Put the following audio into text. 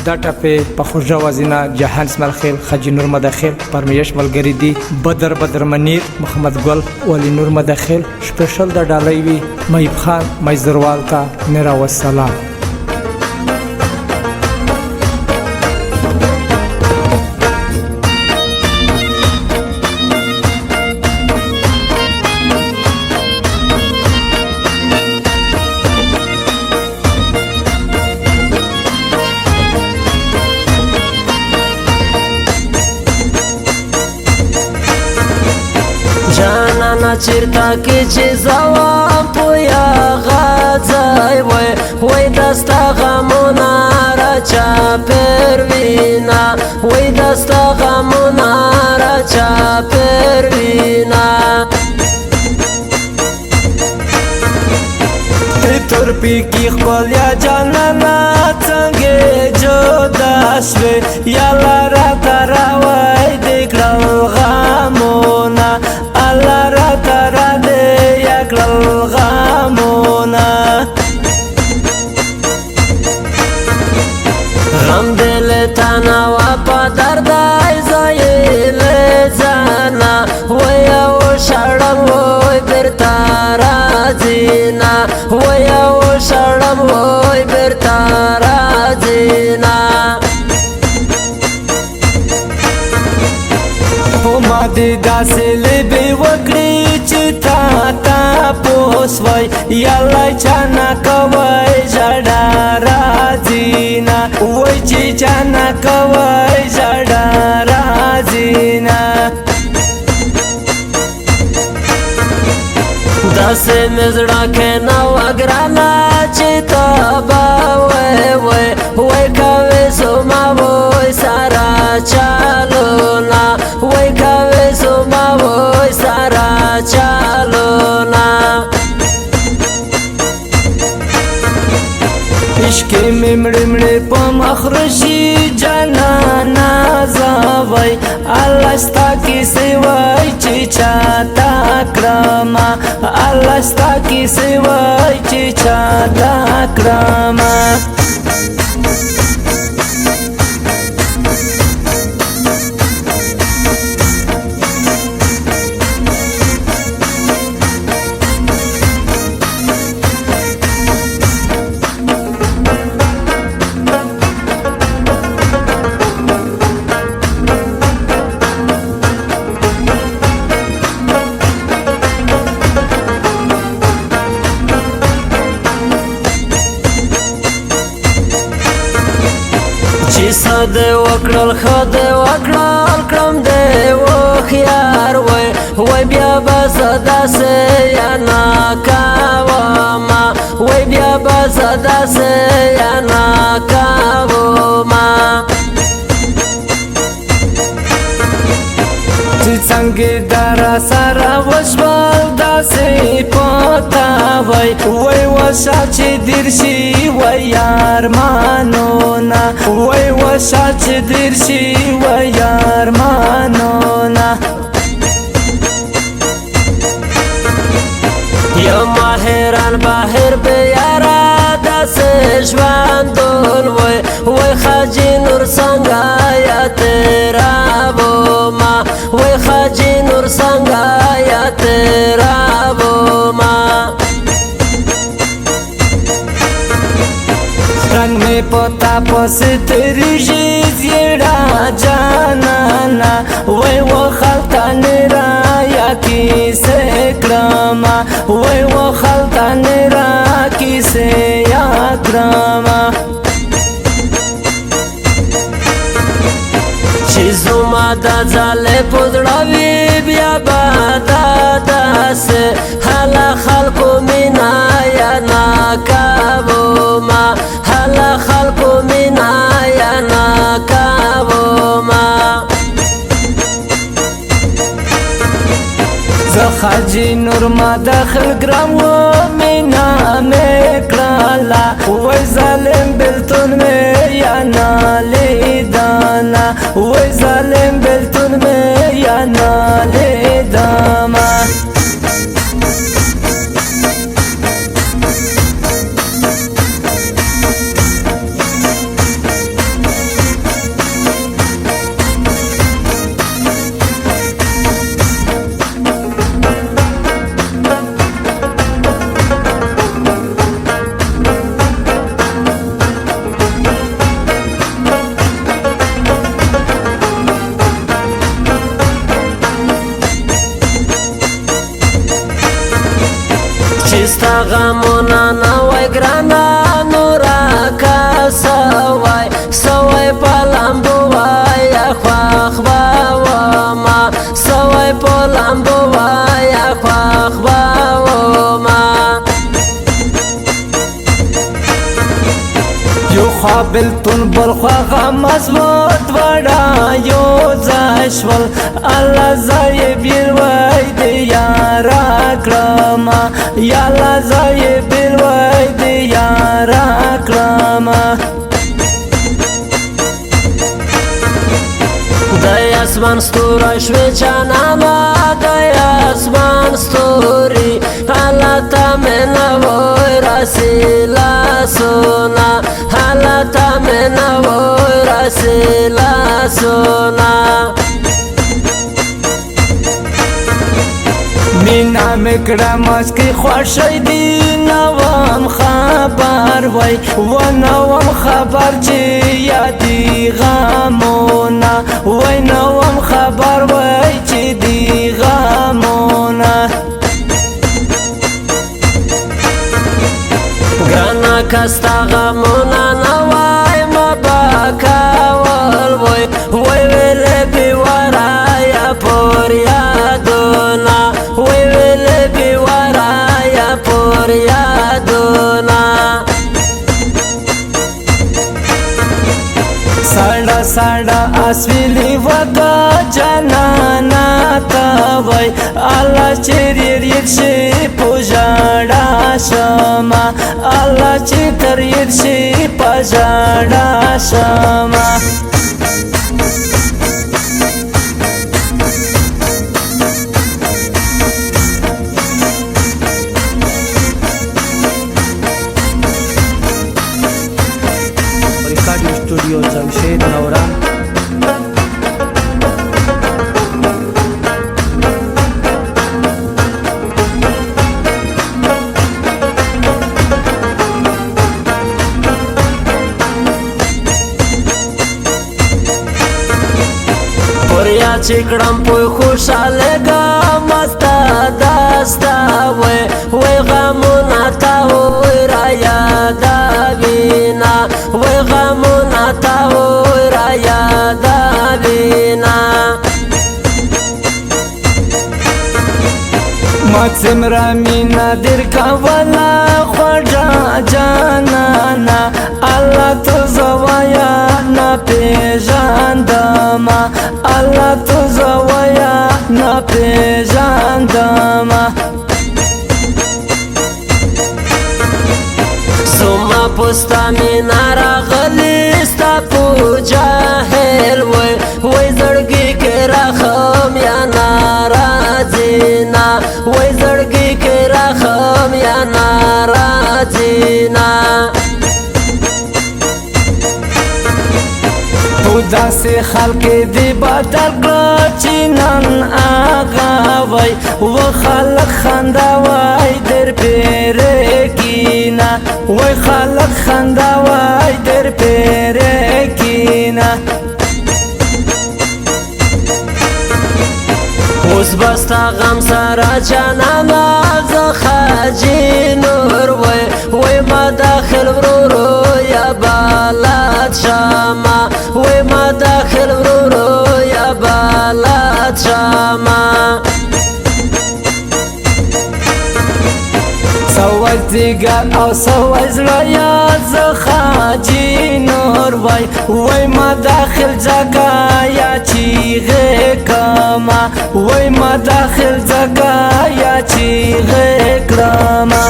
دا ټپې په خوږه وازینه جهان اسماعیل خیل خاجي نور مداخل پرمیش ملګری دی بدر منیر محمد ګل ولی نور مداخل سپیشل د ډالۍ وی مهیب خان مایزروال کا میرا والسلام جانانا چرتا کی چی زوام پویا غازای وی دستا غمونا را چا پروینا وی دستا غمونا را چا پروینا ترپی کی خپلیا جانانا څنګه جدا شوه یا لارا تراوی دکړل غمونا الله را ترا دې یکړل غمونا غم دل تانا وا په دردای زایل زانا ویا و شړم وای برتا راځینا ویا و شړم وای برتا راځینا ما دې داسې لبې وکړې چې تا پوسوي یالله چا نه کوی ژړا راځي نه وای چې چا نه کوی ژړا راځي نه داسې مې زړه کې نه وه ګرانه چې ته به وای کوې زما وای سره چالونه وای کوې زما وای سره چالونه عشق مې مړې په مخ راشي جانانه زوی الله ستا کیسې وای چې چاته کړمه الله ستا کیسې وای چې چاته کړمه چې ساده وکړل خدای وکړل کړم دې وخیار وای بیا به صدا سه یا ناکاوما وای بیا به صدا سه یا ناکاوما چې څنګه دارا سره وشول داسې پتا وای وشا چې درشي وای یار مانونا وای وشا چې درشي وای یار مانونا یا ماهران بهر به یارا داسې ژوندون وای خاجي نور څنګه یا تیرا بوما وای خاجي نور څنګه یا تیرا بوما رنگ میں پتا پس تیری زیڑا جانانا وی و خلطان را یا کیسے کراما وی و خلطان را کیسے یا کراما چیزو ما دا زالے پودڑاوی بیا بادا داسے حالا خلقو مینا یا ناکابو ما حالا خلقو مینا یا ناکابو ما خاجي نور مداخل ګرام و مینا مې کړلا وای ظالم بلتون مې یا نالې دانا وای ظالم بلتون مې یا نالې داما غمونه نه وای ګرانه نوره که سوای سوای په لامبو وایه خوښ به ومه سوای په لامبو وایه خوښ به ومه یو خوا بلتون بل خوا غمز و دواړه یو ځای شول الله ځای بیل وای د یاره کړمه یا الله ځای بیل وای د یاره کړمه د اسمان ستوری شوې جانانه د اسمان ستوري حالته مې نه وای راسي لاسونه حالته مې نه وای راسي لاسونه مینا مې کړه مسکۍ خوښی دي نه وم خبر وای و نه وم خبر چې یادي غمونه وای نه وم خبر وای چې دي غمونه ګرانه که ستا غمونه نه وای مه به کول وای وای ویلې بې ورایه پر یادونه وای ویلې بې ورایه پر یادونه ساړه ساړه اسویلې وکه جانانه ته وای الله چې ډېر شي په ژړا شمه الله چې تر ډېر شي په ژړا شمه ریکارډینګ سټوډیو جمشید نوران پوریا چې کړم پوی خوشحاله ګم ستا دسته وای وای غمونه تا وای را یادوینه وای غمونه تا وای را یادوینه ما څومره مینه در کوله خوږه جانانه الله تو زوایا نه پېژندمه الله تو زوایا نه پېژندمه زما پستا مینا راغلی ستا په جاهل وای وای زړګي کې راخم یا ناراضینا وای زړګي کې راخم یا ناراضینا داسې خلک دی بدل کړه چې نن هغه وای و خلک خندا وای در پیرې کینا وای خلک خندا وای در پیرې کینا اوس بستا غم سره جانانه زه خاجي نور وای وای ما داخل ورورو یا بالات شمه وای ما داخل ورورو یا بالات شمه سوال دیگر او سوال زړه یا زه خاجي نور وای وای ما داخل جگه یا چیغې کما وای ما داخل جگه یا چیغې کړمه